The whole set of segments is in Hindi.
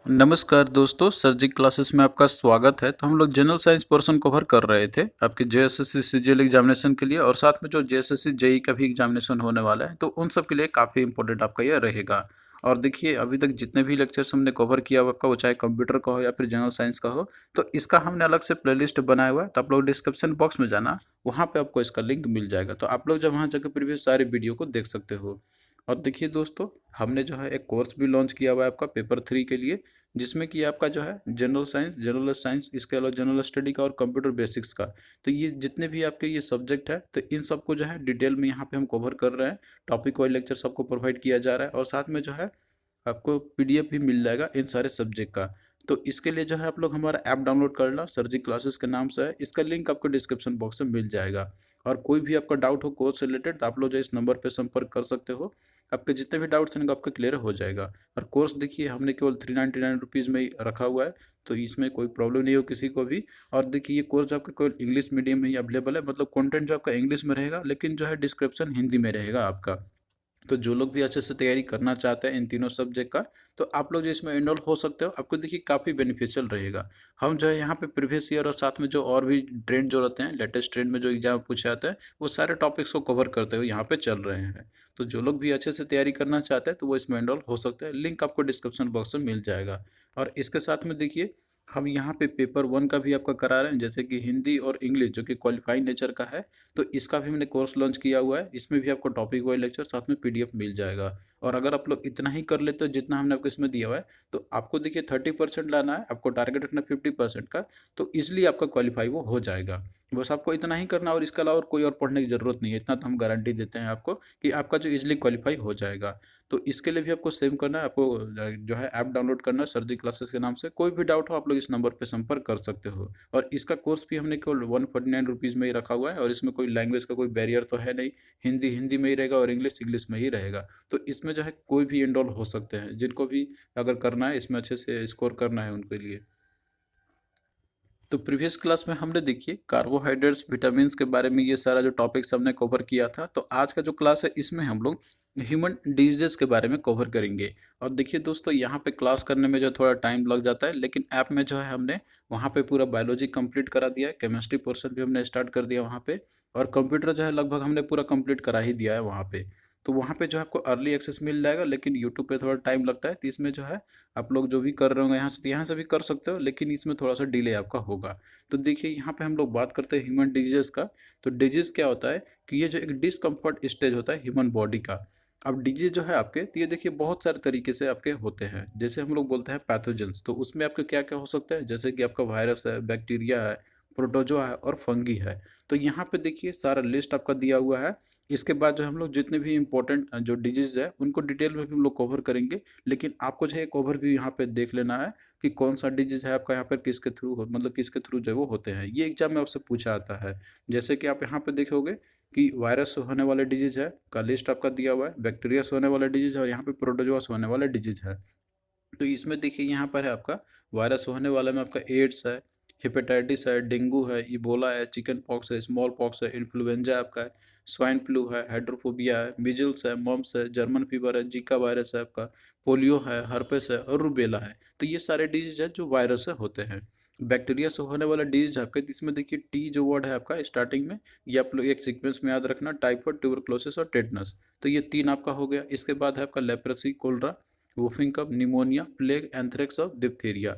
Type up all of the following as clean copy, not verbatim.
नमस्कार दोस्तों, सर्जिक क्लासेस में आपका स्वागत है। तो हम लोग जनरल साइंस पोर्शन कवर कर रहे थे आपके जेएसएससी सीजीएल एग्जामिनेशन के लिए, और साथ में जो जेएसएससी जेई का भी एग्जामिनेशन होने वाला है, तो उन सब के लिए काफ़ी इंपॉर्टेंट आपका यह रहेगा। और देखिए, अभी तक जितने भी लेक्चर्स हमने कवर किया हुआ आपका, वो चाहे कंप्यूटर का हो या फिर जनरल साइंस का हो, तो इसका हमने अलग से प्लेलिस्ट बनाया हुआ है। तो आप लोग डिस्क्रिप्शन बॉक्स में जाना, वहाँ पे आपको इसका लिंक मिल जाएगा। तो आप लोग जब वहाँ जाकर प्रीवियस सारे वीडियो को देख सकते हो। और देखिए दोस्तों, हमने जो है एक कोर्स भी लॉन्च किया हुआ है आपका पेपर 3 के लिए, जिसमें कि आपका जो है जनरल साइंस, इसके अलावा जनरल स्टडी का और कंप्यूटर बेसिक्स का। तो ये जितने भी आपके ये सब्जेक्ट है, तो इन सबको जो है डिटेल में यहाँ पे हम कवर कर रहे हैं। टॉपिक वाइज लेक्चर सबको प्रोवाइड किया जा रहा है, और साथ में जो है आपको पीडीएफ भी मिल जाएगा इन सारे सब्जेक्ट का। तो इसके लिए जो है आप लोग हमारा ऐप डाउनलोड कर लो, सर्जिक क्लासेस के नाम से है। इसका लिंक आपको डिस्क्रिप्शन बॉक्स में मिल जाएगा। और कोई भी आपका डाउट हो कोर्स से रिलेटेड, तो आप लोग जो इस नंबर पर संपर्क कर सकते हो। आपके जितने भी डाउट्स हैं आपके क्लियर हो जाएगा। और कोर्स देखिए, हमने केवल 399 रुपीज़ में ही रखा हुआ है, तो इसमें कोई प्रॉब्लम नहीं हो किसी को भी। और देखिए, ये कोर्स आपका केवल इंग्लिश मीडियम में ही अवेलेबल है, मतलब कंटेंट जो आपका इंग्लिश में रहेगा, लेकिन जो है डिस्क्रिप्शन हिंदी में रहेगा आपका। तो जो लोग भी अच्छे से तैयारी करना चाहते हैं इन तीनों सब्जेक्ट का, तो आप लोग जो इसमें इनरोल हो सकते हो। आपको देखिए काफ़ी बेनिफिशियल रहेगा। हम जो है यहाँ पे प्रीवियस ईयर और साथ में जो और भी ट्रेंड जो रहते हैं, लेटेस्ट ट्रेंड में जो एग्जाम पूछे जाते हैं, वो सारे टॉपिक्स को कवर करते हुए यहाँ पे चल रहे हैं। तो जो लोग भी अच्छे से तैयारी करना चाहते हैं, तो वो इसमें इनरोल हो सकते हैं। लिंक आपको डिस्क्रिप्शन बॉक्स में मिल जाएगा। और इसके साथ में देखिए, हम यहाँ पे पेपर 1 का भी आपका करा रहे हैं, जैसे कि हिंदी और इंग्लिश, जो कि क्वालिफाइंग नेचर का है। तो इसका भी हमने कोर्स लॉन्च किया हुआ है। इसमें भी आपको टॉपिक वाइज लेक्चर साथ में पीडीएफ मिल जाएगा। और अगर आप लोग इतना ही कर लेते हो जितना हमने आपको इसमें दिया हुआ है, तो आपको देखिए 30% लाना है, आपको टारगेट रखना 50% का। तो इसलिए आपका क्वालिफाई वो हो जाएगा। बस आपको इतना ही करना, और इसके अलावा और कोई और पढ़ने की ज़रूरत नहीं है। इतना तो हम गारंटी देते हैं आपको कि आपका जो इजीली क्वालिफाई हो जाएगा। तो इसके लिए भी आपको सेम करना है, आपको जो है ऐप डाउनलोड करना है सर्जी क्लासेस के नाम से। कोई भी डाउट हो, आप लोग इस नंबर पर संपर्क कर सकते हो। और इसका कोर्स भी हमने केवल 149 रुपीज़ में ही रखा हुआ है, और इसमें कोई लैंग्वेज का कोई बैरियर तो है नहीं। हिंदी हिंदी में ही रहेगा, और इंग्लिश इंग्लिश में ही रहेगा। तो इसमें जो है कोई भी इनरोल हो सकते हैं, जिनको भी अगर करना है, इसमें अच्छे से स्कोर करना है उनके लिए। तो प्रीवियस क्लास में हमने देखिए कार्बोहाइड्रेट्स, विटामिन्स के बारे में ये सारा जो टॉपिक्स हमने कवर किया था। तो आज का जो क्लास है, इसमें हम लोग ह्यूमन डिजीजेस के बारे में कवर करेंगे। और देखिए दोस्तों, यहाँ पे क्लास करने में जो थोड़ा टाइम लग जाता है, लेकिन ऐप में जो है हमने वहाँ पे पूरा बायोलॉजी कंप्लीट करा दिया है, केमिस्ट्री पोर्शन भी हमने स्टार्ट कर दिया वहाँ पे। और कंप्यूटर जो है लगभग हमने पूरा कंप्लीट करा ही दिया है वहाँ पे। तो वहाँ पे जो है आपको अर्ली एक्सेस मिल जाएगा, लेकिन यूट्यूब पे थोड़ा टाइम लगता है। तो इसमें जो है आप लोग जो भी कर रहे होंगे यहाँ से भी कर सकते हो, लेकिन इसमें थोड़ा सा डिले आपका होगा। तो देखिए, यहाँ पे हम लोग बात करते हैं ह्यूमन डिजीज़ का। तो डिजीज़ क्या होता है कि ये जो एक डिसकम्फर्ट स्टेज होता है ह्यूमन बॉडी का। अब डिजीज जो है आपके, तो ये देखिए बहुत सारे तरीके से आपके होते हैं। जैसे हम लोग बोलते हैं पैथोजेंस, तो उसमें आपके क्या क्या हो सकता है, जैसे कि आपका वायरस है, बैक्टीरिया है, प्रोटोजोआ है, और फंगी है। तो यहाँ पे देखिए सारा लिस्ट आपका दिया हुआ है। इसके बाद जो हम लोग जितने भी इंपॉर्टेंट जो डिजीज है, उनको डिटेल में भी हम लोग कवर करेंगे। लेकिन आपको जो है एक ओवर भी यहाँ पे देख लेना है कि कौन सा डिजीज है आपका यहाँ पर, किसके थ्रू हो, मतलब किसके थ्रू जो है वो होते हैं। ये एग्जाम में आपसे पूछा आता है। जैसे कि आप यहाँ पे देखोगे कि वायरस से होने वाले डिजीज है का लिस्ट आपका दिया हुआ है, बैक्टीरिया से होने वाला डिजीज है, और यहाँ पे प्रोटोजोआ से होने वाला डिजीज है। तो इसमें देखिए यहाँ पर है आपका वायरस होने वाला में आपका एड्स है, हेपेटाइटिस है, डेंगू है, इबोला है, चिकन पॉक्स है, स्मॉल पॉक्स है, इन्फ्लुएंजा आपका है, स्वाइन फ्लू है, हाइड्रोफोबिया है, मिजल्स है, मम्स है, जर्मन फीवर है, जीका वायरस है आपका, पोलियो है, हर्पेस है, और रूबेला है। तो ये सारे डिजीज है जो वायरस से होते हैं। बैक्टीरिया से होने वाला डिजीज आपका, इसमें देखिए टी जो वर्ड है आपका स्टार्टिंग में, ये आप लोग एक सीक्वेंस में याद रखना, टाइफाइड, ट्यूबरक्लोसिस और टेटनस। तो ये 3 आपका हो गया। इसके बाद है आपका लेप्रेसी, कोलरा, वुफिंग कफ, निमोनिया, प्लेग, एंथ्रेक्स और डिप्थीरिया।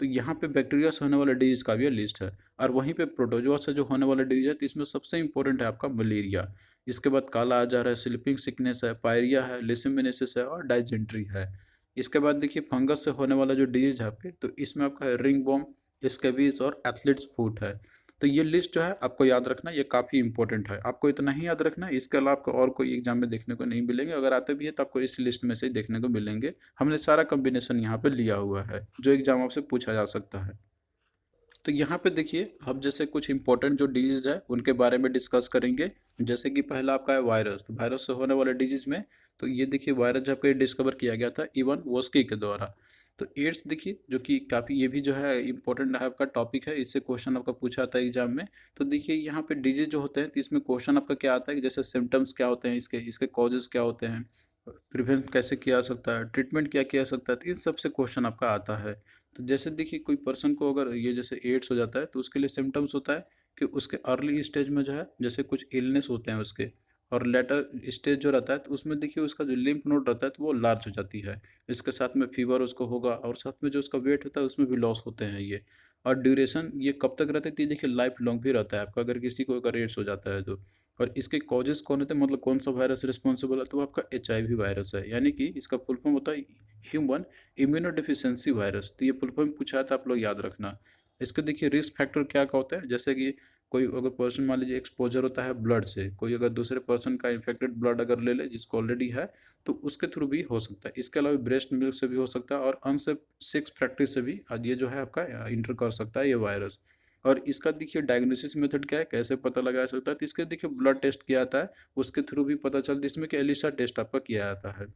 तो यहाँ पे बैक्टीरिया से होने वाला डिजीज का भी लिस्ट है। और वहीं पे प्रोटोजोआ से जो होने वाला डिजीज है, तो इसमें सबसे इंपॉर्टेंट है आपका मलेरिया। इसके बाद काला आजार है, स्लीपिंग सिकनेस है, पायरिया है, लिसिमिनेसिस है, और डाइजेंट्री है। इसके बाद देखिए फंगस से होने वाला जो डिजीज है आपके, तो इसमें आपका है रिंग बॉम, स्केबीज और एथलीट्स फुट है। तो ये लिस्ट जो है आपको याद रखना, ये काफ़ी इंपॉर्टेंट है। आपको इतना ही याद रखना है, इसके अलावा आपको और कोई एग्जाम में देखने को नहीं मिलेंगे। अगर आते भी है तो आपको इस लिस्ट में से ही देखने को मिलेंगे। हमने सारा कॉम्बिनेशन यहाँ पे लिया हुआ है जो एग्जाम आपसे पूछा जा सकता है। तो यहाँ पे देखिए, हम जैसे कुछ इंपॉर्टेंट जो डिजीज है उनके बारे में डिस्कस करेंगे। जैसे कि पहला आपका है वायरस। तो वायरस से होने वाले डिजीज में, तो ये देखिए वायरस जब के डिस्कवर किया गया था इवन वोस्की के द्वारा। तो एड्स देखिए, जो कि काफ़ी ये भी जो है इंपॉर्टेंट है आपका टॉपिक है, इससे क्वेश्चन आपका पूछा था एग्जाम में। तो देखिए यहाँ पे डिजीज जो होते हैं, तो इसमें क्वेश्चन आपका क्या आता है कि जैसे सिम्टम्स क्या होते हैं, इसके इसके कॉजेज क्या होते हैं, प्रिवेंट कैसे किया जा सकता है, ट्रीटमेंट क्या किया जा सकता है, तो इन सब से क्वेश्चन आपका आता है। तो जैसे देखिए कोई पर्सन को अगर ये जैसे एड्स हो जाता है तो उसके लिए सिम्टम्स होता है कि उसके अर्ली स्टेज में जो है जैसे कुछ इलनेस होते हैं उसके, और लेटर स्टेज जो रहता है तो उसमें देखिए उसका जो लिम्फ नोड रहता है तो वो लार्ज हो जाती है। इसके साथ में फीवर उसको होगा और साथ में जो उसका वेट होता है उसमें भी लॉस होते हैं ये। और ड्यूरेशन ये कब तक रहता है तो ये देखिए लाइफ लॉन्ग भी रहता है आपका, अगर किसी को अगर एड्स हो जाता है तो। और इसके कॉजेज कौन होते हैं, मतलब कौन सा वायरस रिस्पॉन्सिबल है, तो वो आपका HIV वायरस है, यानी कि इसका फुल फॉर्म होता है ह्यूमन इम्यूनोडिफिशियंसी वायरस। तो ये फुल फॉर्म पूछा है तो आप लोग याद रखना। इसके देखिए रिस्क फैक्टर क्या क्या होता है, जैसे कि कोई अगर पर्सन मान लीजिए एक्सपोजर होता है ब्लड से, कोई अगर दूसरे पर्सन का इन्फेक्टेड ब्लड अगर ले ले जिसको ऑलरेडी है तो उसके थ्रू भी हो सकता है। इसके अलावा ब्रेस्ट मिल्क से भी हो सकता है और अनसेफ सेक्स प्रैक्टिस से भी ये जो है आपका इंटर कर सकता है ये वायरस। और इसका देखिए डायग्नोसिस मेथड क्या है, कैसे पता लगाया सकता है, तो इसके देखिए ब्लड टेस्ट किया जाता है, उसके थ्रू भी पता चलता है, इसमें कि एलिसा टेस्ट आपका किया जाता है।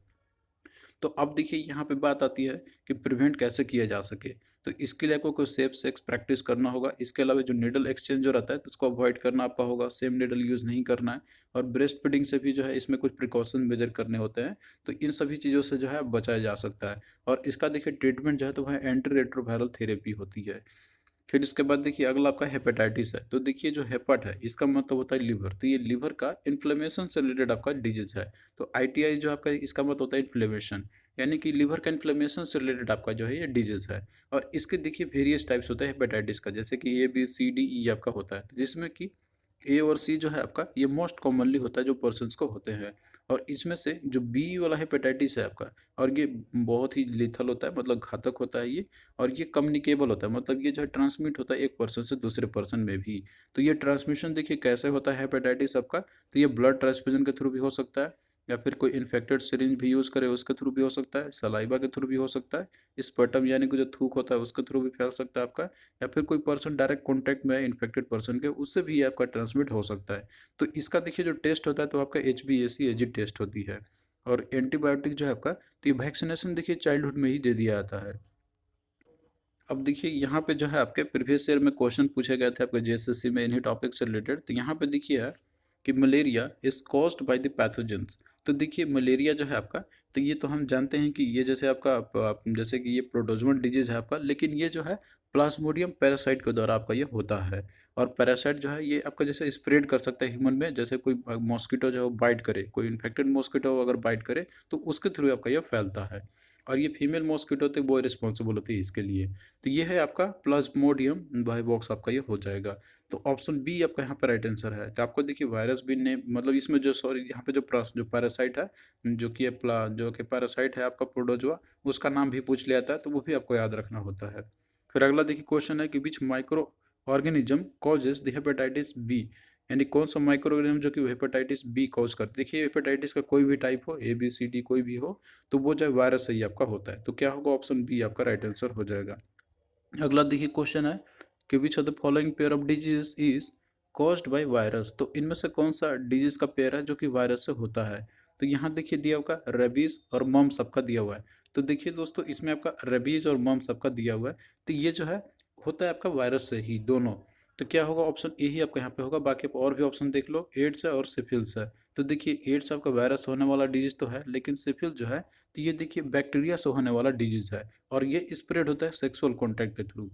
तो अब देखिए यहाँ पे बात आती है कि प्रिवेंट कैसे किया जा सके। तो इसके लिए आपको कोई सेफ सेक्स प्रैक्टिस करना होगा। इसके अलावा जो नीडल एक्सचेंज जो रहता है तो उसको अवॉइड करना आपका होगा, सेम नीडल यूज़ नहीं करना है। और ब्रेस्ट फीडिंग से भी जो है इसमें कुछ प्रिकॉशन मेजर करने होते हैं। तो इन सभी चीज़ों से जो है बचाया जा सकता है। और इसका देखिए ट्रीटमेंट जो है तो वह एंटी रेट्रोवायरल थेरेपी होती है। फिर इसके बाद देखिए अगला आपका हेपेटाइटिस है। तो देखिए जो हेपट है इसका मतलब होता है लिवर, तो ये लिवर का इन्फ्लेमेशन से रिलेटेड आपका डिजीज है। तो ITI जो आपका इसका मतलब होता है इन्फ्लेमेशन, यानी कि लिवर का इन्फ्लेमेशन से रिलेटेड आपका जो है ये डिजीज है। और इसके देखिए वेरियस टाइप्स होते हैं हेपेटाइटिस का, जैसे कि ABCDE आपका होता है, तो जिसमें कि A और C जो है आपका ये मोस्ट कॉमनली होता है जो पर्सन्स को होते हैं। और इसमें से जो B वाला हेपेटाइटिस है आपका, और ये बहुत ही लिथल होता है, मतलब घातक होता है ये। और ये कम्युनिकेबल होता है, मतलब ये जो है ट्रांसमिट होता है एक पर्सन से दूसरे पर्सन में भी। तो ये ट्रांसमिशन देखिए कैसे होता है हेपेटाइटिस आपका, तो ये ब्लड ट्रांसफ्यूजन के थ्रू भी हो सकता है, या फिर कोई इन्फेक्टेड सिरिंज भी यूज़ करे उसके थ्रू भी हो सकता है, सलाइवा के थ्रू भी हो सकता है, स्पर्टम यानी कि जो थूक होता है उसके थ्रू भी फैल सकता है आपका, या फिर कोई पर्सन डायरेक्ट कॉन्टैक्ट में है इन्फेक्टेड पर्सन के उससे भी ये आपका ट्रांसमिट हो सकता है। तो इसका देखिए जो टेस्ट होता है तो आपका HbAg टेस्ट होती है। और एंटीबायोटिक जो है आपका, तो ये वैक्सीनेशन देखिए चाइल्डहुड में ही दे दिया जाता है। अब देखिए यहाँ पे जो है आपके प्रीवियस ईयर में क्वेश्चन पूछे गए थे आपके JSSC में इन्हीं टॉपिक से रिलेटेड। तो यहाँ पे देखिए है कि malaria is caused by the pathogens. तो देखिए मलेरिया जो है आपका, तो ये तो हम जानते हैं कि ये जैसे आपका जैसे कि ये प्रोटोजोअल डिजीज है आपका, लेकिन ये जो है प्लाज्मोडियम पैरासाइट के द्वारा आपका ये होता है। और पैरासाइट जो है ये आपका जैसे स्प्रेड कर सकता है ह्यूमन में, जैसे कोई मॉस्किटो जो है बाइट करे, कोई इन्फेक्टेड मॉस्किटो अगर बाइट करे तो उसके थ्रू आपका ये फैलता है। और ये फीमेल मॉस्किटो होती है वो रिस्पॉन्सिबल होती है इसके लिए। तो ये है आपका प्लाज्मोडियम वाइवॉक्स आपका ये हो जाएगा। तो ऑप्शन बी आपका यहाँ पर राइट आंसर है। तो आपको देखिए वायरस भी ने मतलब इसमें जो सॉरी यहाँ पे जो पैरासाइट है, जो कि जो कि पैरासाइट है आपका प्रोटोजोआ, उसका नाम भी पूछ लिया था तो वो भी आपको याद रखना होता है। फिर अगला देखिए क्वेश्चन है कि which microorganism causes the hepatitis B, यानी कौन सा माइक्रो ऑर्गेनिज्म जो कि हेपेटाइटिस बी कॉज करते। देखिए हेपेटाइटिस का कोई भी टाइप हो, ABCD कोई भी हो, तो वो जो वायरस से ही आपका होता है। तो क्या होगा, ऑप्शन बी आपका राइट आंसर हो जाएगा। अगला देखिए क्वेश्चन है कि which of the following pair of disease is caused by virus. तो इनमें से कौन सा डिजीज का पेयर है जो कि वायरस से होता है। तो यहाँ देखिए दिया होगा रेबीज और मम्स आपका दिया हुआ है। तो देखिए दोस्तों इसमें आपका रेबीज और मम्स आपका दिया हुआ है, तो ये जो है होता है आपका वायरस से ही दोनों। तो क्या होगा, ऑप्शन ए ही आपका यहाँ पे होगा। बाकी आप और भी ऑप्शन देख लो, एड्स है और सिफिल्स है। तो देखिए एड्स आपका वायरस होने वाला डिजीज तो है, लेकिन सिफिल्स जो है तो ये देखिए बैक्टीरिया से होने वाला डिजीज है, और ये स्प्रेड होता है सेक्सुअल कॉन्टैक्ट के थ्रू।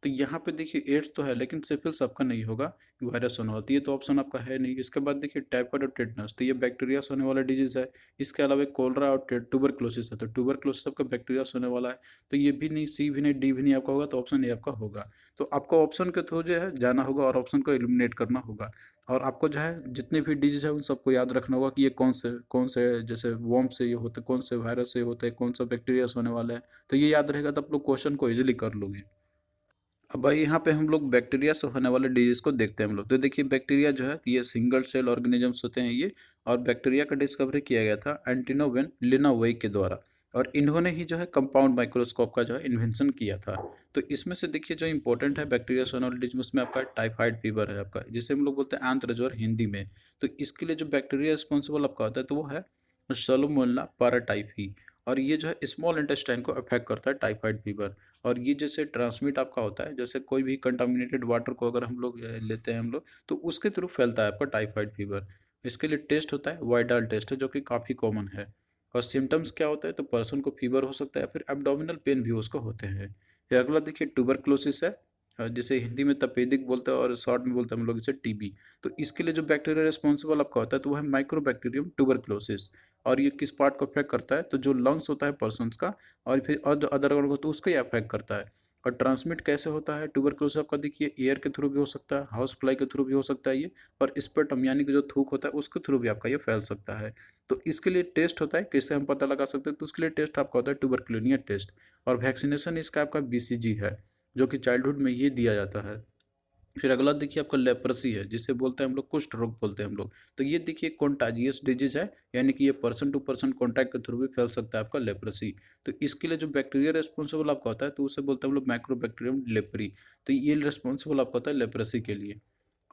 तो यहाँ पे देखिए एड्स तो है लेकिन सिफिल्स आपका नहीं होगा, वायरस होने वाला, तो ये तो ऑप्शन आपका है नहीं। इसके बाद देखिए टाइफाइड और टेटनस, तो ये बैक्टीरिया से होने वाला डिजीज है। इसके अलावा कोलरा और ट्यूबरक्लोसिस है, तो ट्यूबरक्लोसिस आपका बैक्टीरिया से होने वाला है। तो ये भी नहीं, सी भी नहीं, डी भी नहीं आपका होगा, तो ऑप्शन ए आपका होगा। तो आपको ऑप्शन के थ्रू जो है जाना होगा और ऑप्शन को एलिमिनेट करना होगा। और आपको जो है जितने भी डिजीज है उन सबको याद रखना होगा कि ये कौन से जैसे वॉर्म से ये होते हैं, कौन से वायरस से होते हैं, कौन सा बैक्टीरिया से होने वाला है। तो ये याद रहेगा तो आप लोग क्वेश्चन को इजीली कर लोगे। अब भाई यहाँ पे हम लोग बैक्टीरिया से होने वाले डिजीज को देखते हैं हम लोग। तो देखिए बैक्टीरिया जो है ये सिंगल सेल ऑर्गेनिजम्स होते हैं ये। और बैक्टीरिया का डिस्कवरी किया गया था एंटिनोवेन लिनावेई के द्वारा। और इन्होंने ही जो है कंपाउंड माइक्रोस्कोप का जो है इन्वेंशन किया था। तो इसमें से देखिए जो इंपॉर्टेंट है बैक्टीरिया से होने वाले डिजीज, उसमें आपका टाइफाइड फीवर है आपका, जिसे हम लोग बोलते हैं आंत्रज्वर हिंदी में। तो इसके लिए जो बैक्टीरिया रिस्पॉन्सिबल आपका होता है तो वो है सलोमोनेला पाराटाइफी। और ये जो है स्मॉल इंटेस्टाइन को अफेक्ट करता है टाइफाइड फीवर। और ये जैसे ट्रांसमिट आपका होता है, जैसे कोई भी कंटामिनेटेड वाटर को अगर हम लोग लेते हैं हम लोग, तो उसके थ्रू फैलता है आपका टाइफाइड फीवर। इसके लिए टेस्ट होता है वाइडाल टेस्ट है, जो कि काफ़ी कॉमन है। और सिम्टम्स क्या होता है, तो पर्सन को फीवर हो सकता है या फिर एब्डोमिनल पेन भी उसको होते हैं। फिर अगला देखिए ट्यूबरक्लोसिस है, जिसे हिंदी में तपेदिक बोलते हैं और शॉर्ट में बोलते हैं हम लोग इसे टीबी। तो इसके लिए जो बैक्टीरिया रिस्पॉन्सिबल आपका होता है तो वो है माइक्रोबैक्टीरियम ट्यूबरक्लोसिस। और ये किस पार्ट को अफेक्ट करता है, तो जो लंग्स होता है पर्सन का और फिर अदर ऑर्गन को, तो उसको ही अफेक्ट करता है। और ट्रांसमिट कैसे होता है ट्यूबरक्लोसिस आपका, देखिए एयर के थ्रू भी हो सकता है, हाउस फ्लाई के थ्रू भी हो सकता है ये, और स्पर्टम यानी कि जो थूक होता है उसके थ्रू भी आपका ये फैल सकता है। तो इसके लिए टेस्ट होता है, कैसे हम पता लगा सकते हैं, तो उसके लिए टेस्ट आपका होता है ट्यूबरक्लोनिया टेस्ट। और वैक्सीनेशन इसका आपका बीसीजी है, जो कि चाइल्डहुड में ये दिया जाता है। फिर अगला देखिए आपका लेप्रोसी है, जिसे बोलते हैं हम लोग कुष्ठ रोग बोलते हैं हम लोग। तो ये देखिए कॉन्टाजियस डिजीज है, यानी कि ये पर्सन टू पर्सन कॉन्टैक्ट के थ्रू भी फैल सकता है आपका लेप्रोसी। तो इसके लिए जो बैक्टीरिया रेस्पॉन्सिबल आपका होता है तो उसे बोलते हैं हम लोग माइक्रोबैक्टीरियम लेप्री। तो ये रिस्पॉन्सिबल आपका होता है लेप्रोसी के लिए।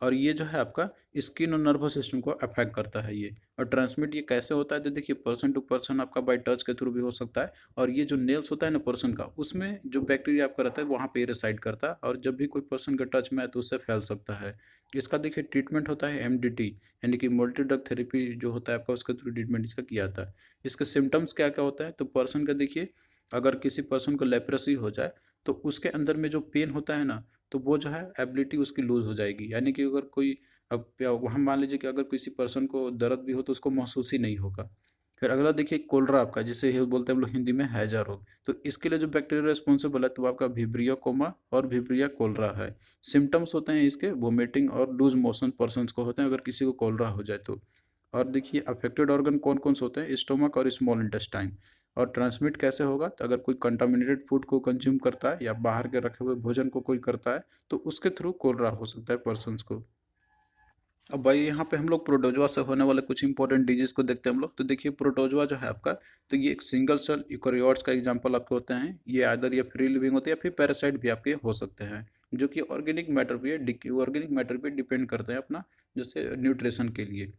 और ये जो है आपका स्किन और नर्वस सिस्टम को अफेक्ट करता है ये। और ट्रांसमिट ये कैसे होता है, तो देखिए पर्सन टू पर्सन आपका बाय टच के थ्रू भी हो सकता है। और ये जो नेल्स होता है ना पर्सन का, उसमें जो बैक्टीरिया आपका रहता है वहाँ पे रेसाइड करता है, और जब भी कोई पर्सन के टच में आए तो उससे फैल सकता है। इसका देखिए ट्रीटमेंट होता है एमडीटी, यानी कि मल्टी ड्रग थेरेपी जो होता है आपका, उसके थ्रू ट्रीटमेंट इसका किया जाता है। इसके सिम्टम्स क्या क्या होता है, तो पर्सन का देखिए, अगर किसी पर्सन को लेप्रोसी हो जाए तो उसके अंदर में जो पेन होता है ना, तो वो जो है एबिलिटी उसकी लूज़ हो जाएगी। यानी कि अगर कोई, अब हम मान लीजिए कि अगर किसी पर्सन को दर्द भी हो तो उसको महसूस ही नहीं होगा। फिर अगला देखिए कोलरा आपका, जिसे बोलते हैं हम लोग हिंदी में हैजा रोग। तो इसके लिए जो बैक्टीरिया रिस्पॉन्सिबल है तो वो आपका विब्रिया कोमा और विब्रिया कोलरा है। सिम्टम्स होते हैं इसके वोमिटिंग और लूज मोशन पर्सन को होते हैं अगर किसी को कोलरा हो जाए तो। और देखिए अफेक्टेड ऑर्गन कौन कौन से होते हैं, स्टोमक और स्मॉल इंटेस्टाइन। और ट्रांसमिट कैसे होगा, तो अगर कोई कंटामिनेटेड फूड को कंज्यूम करता है या बाहर के रखे हुए भोजन को कोई करता है तो उसके थ्रू कोलरा हो सकता है पर्सन्स को। अब भाई यहाँ पे हम लोग प्रोटोजोआ से होने वाले कुछ इंपॉर्टेंट डिजीज को देखते हैं हम लोग। तो देखिए प्रोटोजोआ जो है आपका, तो ये एक सिंगल सेल यूकेरियोट्स का एग्जांपल आपके होते हैं। ये आइदर या फ्री लिविंग होते हैं या फिर पैरासाइट भी आपके हो सकते हैं, जो कि ऑर्गेनिक मैटर पे डिपेंड करते हैं अपना, जैसे न्यूट्रिशन के लिए।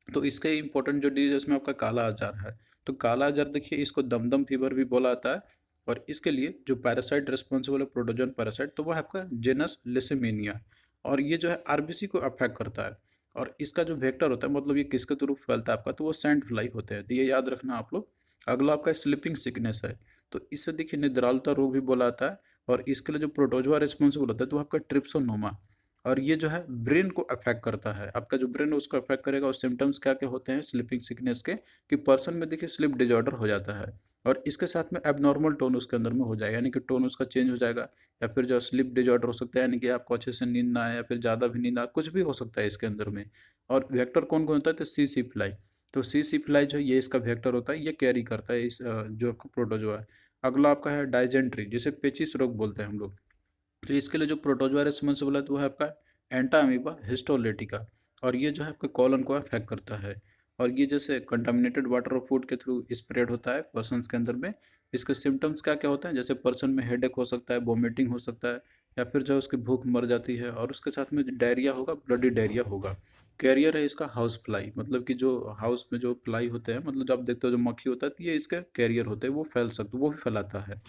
तो इसके इंपॉर्टेंट जो डिजीज है इसमें आपका काला आजार है। तो काला आजार देखिए इसको दमदम फीवर भी बोला जाता है। और इसके लिए जो पैरासाइट रिस्पॉन्सिबल है प्रोटोजोन पैरासाइट, तो वह आपका जेनस लिसेमिनिया। और ये जो है आरबीसी को अफेक्ट करता है। और इसका जो वेक्टर होता है, मतलब ये किसके थ्रू फैलता है आपका, तो वो सैंड फ्लाई होते हैं, तो ये याद रखना आप लोग। अगला आपका स्लीपिंग सिकनेस है। तो इससे देखिए निद्रालता रोग भी बोला जाता है। और इसके लिए जो प्रोटोजोआ रिस्पॉन्सिबल होता है तो वो आपका ट्रिप्सोनोमा। और ये जो है ब्रेन को अफेक्ट करता है, आपका जो ब्रेन है उसको अफेक्ट करेगा। और सिम्टम्स क्या क्या होते हैं स्लीपिंग सिकनेस के, कि पर्सन में देखिए स्लीप डिजॉर्डर हो जाता है। और इसके साथ में एबनॉर्मल टोन उसके अंदर में हो जाएगा, यानी कि टोन उसका चेंज हो जाएगा। या फिर जो स्लीप डिजॉर्डर हो सकता है, यानी कि आपको अच्छे से नींद ना आए या फिर ज़्यादा भी नींद आए, कुछ भी हो सकता है इसके अंदर में। और वेक्टर कौन कौन होता है, तो सी फ्लाई। तो सी फ्लाई जो है ये इसका वेक्टर होता है, ये कैरी करता है इस जो आपका प्रोटोजोआ है। अगला आपका है डाइजेंट्री, जिसे पेचिस रोग बोलते हैं हम लोग। तो इसके लिए जो प्रोटोजोआ रिस्पॉन्सिबल है तो वो है आपका एंटा अमीबा हिस्टोलेटिका। और ये जो है आपके कॉलन को अफेक्ट करता है। और ये जैसे कंटामिनेटेड वाटर और फूड के थ्रू स्प्रेड होता है पर्सन्स के अंदर में। इसके सिम्टम्स क्या क्या होते हैं, जैसे पर्सन में हेडेक हो सकता है, वोमिटिंग हो सकता है, या फिर जो है उसकी भूख मर जाती है, और उसके साथ में डायरिया होगा, ब्लडी डायरिया होगा। कैरियर है इसका हाउस फ्लाई, मतलब कि जो हाउस में जो फ्लाई होते हैं, मतलब जब आप देखते हो जो मक्खी होता है, तो ये इसके कैरियर होते हैं, वो फैल सकते, वो भी फैलाता है।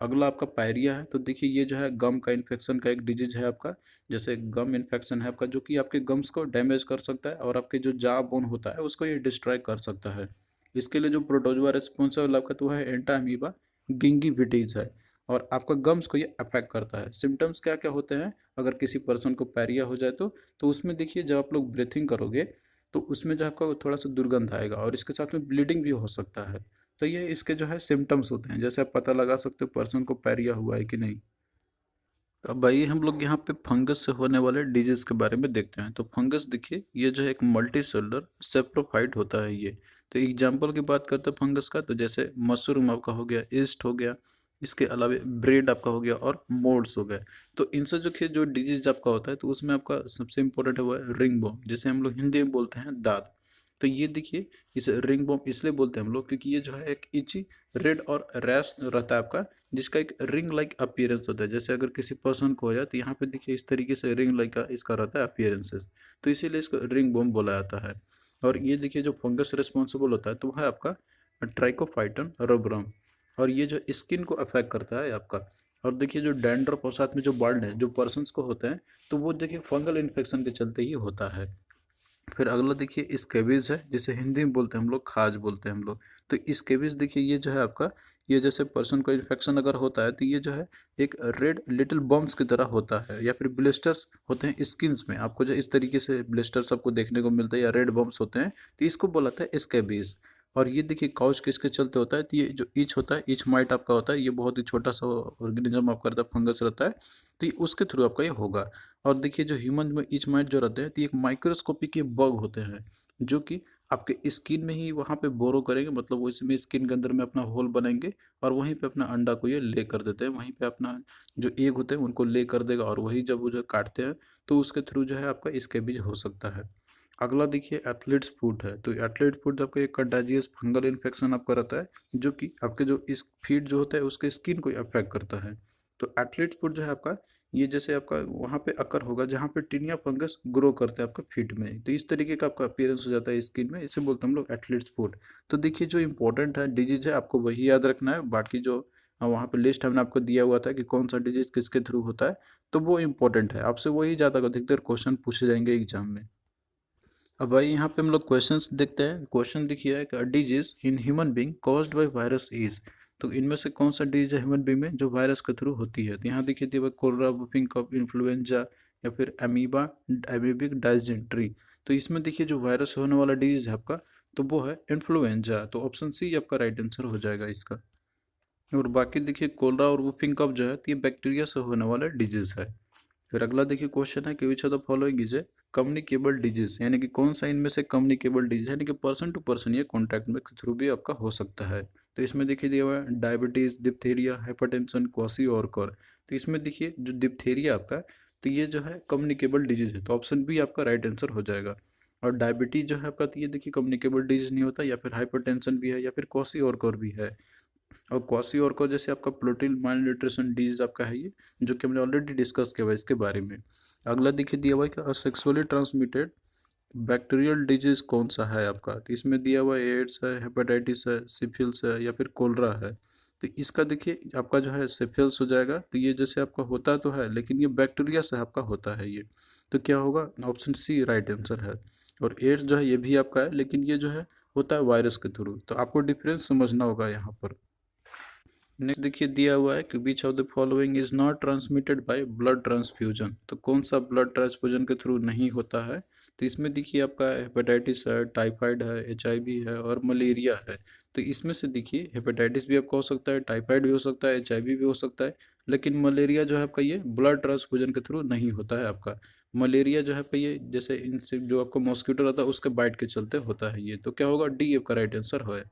अगला आपका पायरिया है। तो देखिए ये जो है गम का इन्फेक्शन का एक डिजीज है आपका। जैसे गम इन्फेक्शन है आपका, जो कि आपके गम्स को डैमेज कर सकता है और आपके जो जा बोन होता है उसको ये डिस्ट्रॉय कर सकता है। इसके लिए जो प्रोटोजोआ रिस्पॉन्सिबल आपका तो है एंटा अमीबा गिंगिविटीज है। और आपका गम्स को ये अफेक्ट करता है। सिम्टम्स क्या क्या होते हैं, अगर किसी पर्सन को पायरिया हो जाए तो उसमें देखिए जब आप लोग ब्रीथिंग करोगे तो उसमें जो आपका थोड़ा सा दुर्गंध आएगा, और इसके साथ में ब्लीडिंग भी हो सकता है। तो ये इसके जो है सिम्टम्स होते हैं, जैसे आप पता लगा सकते हो पर्सन को पैरिया हुआ है कि नहीं। अब भाई हम लोग यहाँ पे फंगस से होने वाले डिजीज के बारे में देखते हैं। तो फंगस देखिए ये जो है एक मल्टी सेलुलर सेप्रोफाइट होता है ये। तो एग्जाम्पल की बात करते हैं फंगस का, तो जैसे मशरूम आपका हो गया, ईस्ट हो गया, इसके अलावा ब्रेड आपका हो गया, और मोल्ड्स हो गए। तो इनसे जो डिजीज आपका होता है तो उसमें आपका सबसे इंपॉर्टेंट है वो है रिंग बॉम, जिसे हम लोग हिंदी में बोलते हैं दाद। तो ये देखिए इसे रिंग बॉम इसलिए बोलते हैं हम लोग क्योंकि ये जो है एक इची रेड और रैश रहता है आपका, जिसका एक रिंग लाइक अपीयरेंस होता है। जैसे अगर किसी पर्सन को हो जाए तो यहाँ पे देखिए इस तरीके से रिंग लाइक का इसका रहता है अपीयरेंसेस, तो इसीलिए इसको रिंग बोम बोला जाता है। और ये देखिए जो फंगस रिस्पॉन्सिबल होता है तो वह है आपका ट्राइकोफाइटन रबरम। और ये जो स्किन को अफेक्ट करता है आपका। और देखिए जो डैंड्रफ और साथ में जो बर्ड है जो पर्सन्स को होते हैं, तो वो देखिए फंगल इन्फेक्शन के चलते ही होता है। फिर अगला देखिए स्कैबिज है, जिसे हिंदी में बोलते हैं हम लोग खाज बोलते हैं हम लोग। तो स्केबीज देखिए ये जो है आपका, ये जैसे पर्सन को इन्फेक्शन अगर होता है तो ये जो है एक रेड लिटिल बम्प्स की तरह होता है, या फिर ब्लिस्टर्स होते हैं स्किन्स में, आपको जो इस तरीके से ब्लिस्टर्स आपको देखने को मिलता है या रेड बम्प्स होते हैं, तो इसको बोला था स्केबीज। और ये देखिए काउच किसके चलते होता है, तो ये जो ईच होता है, ईच माइट आपका होता है, ये बहुत ही छोटा सा ऑर्गेनिज्म आपका रहता है, फंगस रहता है, तो ये उसके थ्रू आपका ये होगा। और देखिए जो ह्यूमन में ईच माइट जो रहते हैं, तो ये एक माइक्रोस्कोपिक ये बग होते हैं, जो कि आपके स्किन में ही वहाँ पे बोरो करेंगे, मतलब वो इसमें स्किन के अंदर में अपना होल बनाएंगे और वहीं पे अपना अंडा को ये ले कर देते हैं, वहीं पे अपना जो एग होते हैं उनको ले कर देगा, और वही जब वो जो काटते हैं तो उसके थ्रू जो है आपका स्कैबिज हो सकता है। अगला देखिए एथलीट्स फुट है, तो एथलीट फुट आपका एक कंटाजियस फंगल इन्फेक्शन आपका रहता है, जो कि आपके जो इस फीट जो होता है उसके स्किन को अफेक्ट करता है। तो एथलीट फुट जो है आपका, ये जैसे आपका वहाँ पे अकर होगा जहाँ पे टिनिया फंगस ग्रो करते हैं आपका फीट में, तो इस तरीके का आपका अपीयरेंस हो जाता है स्किन में, इसे बोलते हैं हम लोग एथलीट्स फुट। तो देखिए जो इंपॉर्टेंट है डिजीज है आपको वही याद रखना है, बाकी जो वहाँ पे लिस्ट हमने आपको दिया हुआ था कि कौन सा डिजीज किसके थ्रू होता है, तो वो इंपॉर्टेंट है, आपसे वही ज़्यादा अधिकतर क्वेश्चन पूछे जाएंगे एग्जाम में। अब भाई यहाँ पे हम लोग क्वेश्चंस देखते हैं। क्वेश्चन देखिए कि disease in human being caused by virus is, तो इनमें से कौन सा डिजीज है ह्यूमन बीइंग में जो वायरस के थ्रू होती है, तो यहाँ देखिए दिया हुआ कोलरा, वुफिंग कफ, इन्फ्लुएंजा, या फिर अमीबा, एमीबिक डायजेंट्री। तो इसमें देखिए जो वायरस होने वाला डिजीज है आपका, तो वो है इन्फ्लुएंजा, तो ऑप्शन सी आपका राइट आंसर हो जाएगा इसका। और बाकी देखिए कोलरा और वुफिंग कफ जो है तो ये बैक्टीरिया से होने वाला डिजीज है। फिर अगला देखिए क्वेश्चन है कि which of the following is a communicable disease, यानी कि कौन सा इनमें से कम्युनिकेबल डिजीज है, यानी कि पर्सन टू पर्सन ये कॉन्टैक्ट में के थ्रू भी आपका हो सकता है। तो इसमें देखिए दिया हुआ है डायबिटीज, डिप्थीरिया, हाइपरटेंशन, क्वासी और कोर। तो इसमें देखिए जो डिप्थीरिया आपका, तो ये जो है कम्युनिकेबल डिजीज है, तो ऑप्शन बी आपका राइट आंसर हो जाएगा। और डायबिटीज जो है आपका, तो ये देखिए कम्युनिकेबल डिजीज नहीं होता, या फिर हाइपरटेंशन भी है, या फिर क्वासी और कोर भी है। और क्वासी और को जैसे आपका प्रोटीन माल न्यूट्रिशन डिजीज आपका है ये, जो कि हमने ऑलरेडी डिस्कस किया हुआ है इसके बारे में। अगला देखिए दिया हुआ है कि सेक्सुअली ट्रांसमिटेड बैक्टीरियल डिजीज कौन सा है आपका, तो इसमें दिया हुआ है एड्स है, हेपेटाइटिस है, सिफिल्स है, या फिर कोलरा है। तो इसका देखिए आपका जो है सिफिल्स हो जाएगा, तो ये जैसे आपका होता तो है लेकिन ये बैक्टीरिया से आपका होता है ये, तो क्या होगा, ऑप्शन सी राइट आंसर है। और एड्स जो है ये भी आपका है, लेकिन ये जो है होता है वायरस के थ्रू, तो आपको डिफरेंस समझना होगा यहाँ पर। नेक्स्ट देखिए दिया हुआ है कि which of the following is not transmitted by blood transfusion, तो कौन सा ब्लड ट्रांसफ्यूजन के थ्रू नहीं होता है। तो इसमें देखिए आपका हेपेटाइटिस है, टाइफाइड है, एचआईवी है और मलेरिया है। तो इसमें से देखिए हेपेटाइटिस भी आपका हो सकता है, टाइफाइड भी हो सकता है, एचआईवी भी हो सकता है, लेकिन मलेरिया जो है आपका ये ब्लड ट्रांसफ्यूजन के थ्रू नहीं होता है आपका। मलेरिया जो है आपका ये जैसे इनसे जो आपका मॉस्किटो रहता है उसके बाइट के चलते होता है ये, तो क्या होगा, डी आपका राइट आंसर है।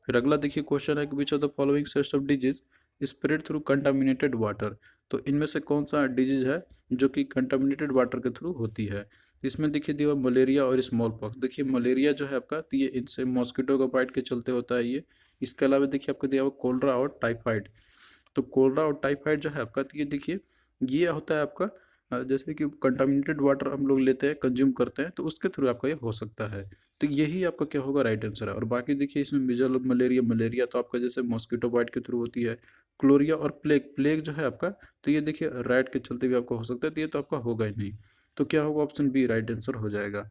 फिर अगला देखिए क्वेश्चन है कि which of the following sets of disease spread through contaminated water, तो इनमें से कौन सा डिजीज है जो कि कंटामिनेटेड वाटर के थ्रू होती है। इसमें देखिए दिया मलेरिया और स्मॉल पॉक्स। देखिए मलेरिया जो है आपका, तो ये इनसे मॉस्किटो का बाइट के चलते होता है ये। इसके अलावा देखिए आपको दिया हुआ कोलरा और टाइफाइड। तो कोलरा और टाइफाइड जो है आपका, तो ये देखिए ये होता है आपका जैसे कि कंटामिनेटेड वाटर हम लोग लेते हैं, कंज्यूम करते हैं, तो उसके थ्रू आपका ये हो सकता है। तो यही आपका क्या होगा, राइट आंसर है। और बाकी देखिए इसमें मिजल और मलेरिया, मलेरिया तो आपका जैसे मॉस्किटो बाइट के थ्रू होती है। क्लोरिया और प्लेग, प्लेग जो है आपका, तो ये देखिए राइट के चलते भी आपका हो सकता है, तो ये तो आपका होगा ही नहीं। तो क्या होगा, ऑप्शन बी राइट आंसर हो जाएगा।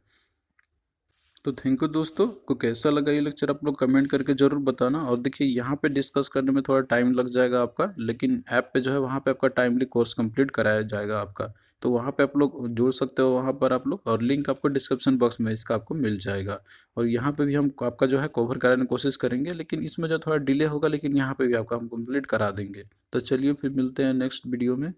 तो थैंक यू दोस्तों, को कैसा लगा ये लेक्चर आप लोग कमेंट करके ज़रूर बताना। और देखिए यहाँ पे डिस्कस करने में थोड़ा टाइम लग जाएगा आपका, लेकिन ऐप पे जो है वहाँ पे आपका टाइमली कोर्स कंप्लीट कराया जाएगा आपका। तो वहाँ पे आप लोग जुड़ सकते हो वहाँ पर आप लोग, और लिंक आपको डिस्क्रिप्शन बॉक्स में इसका आपको मिल जाएगा। और यहाँ पे भी हम आपका जो है कवर कराने की कोशिश करेंगे, लेकिन इसमें जो थोड़ा डिले होगा, लेकिन यहाँ पे भी आपका हम कंप्लीट करा देंगे। तो चलिए फिर मिलते हैं नेक्स्ट वीडियो में।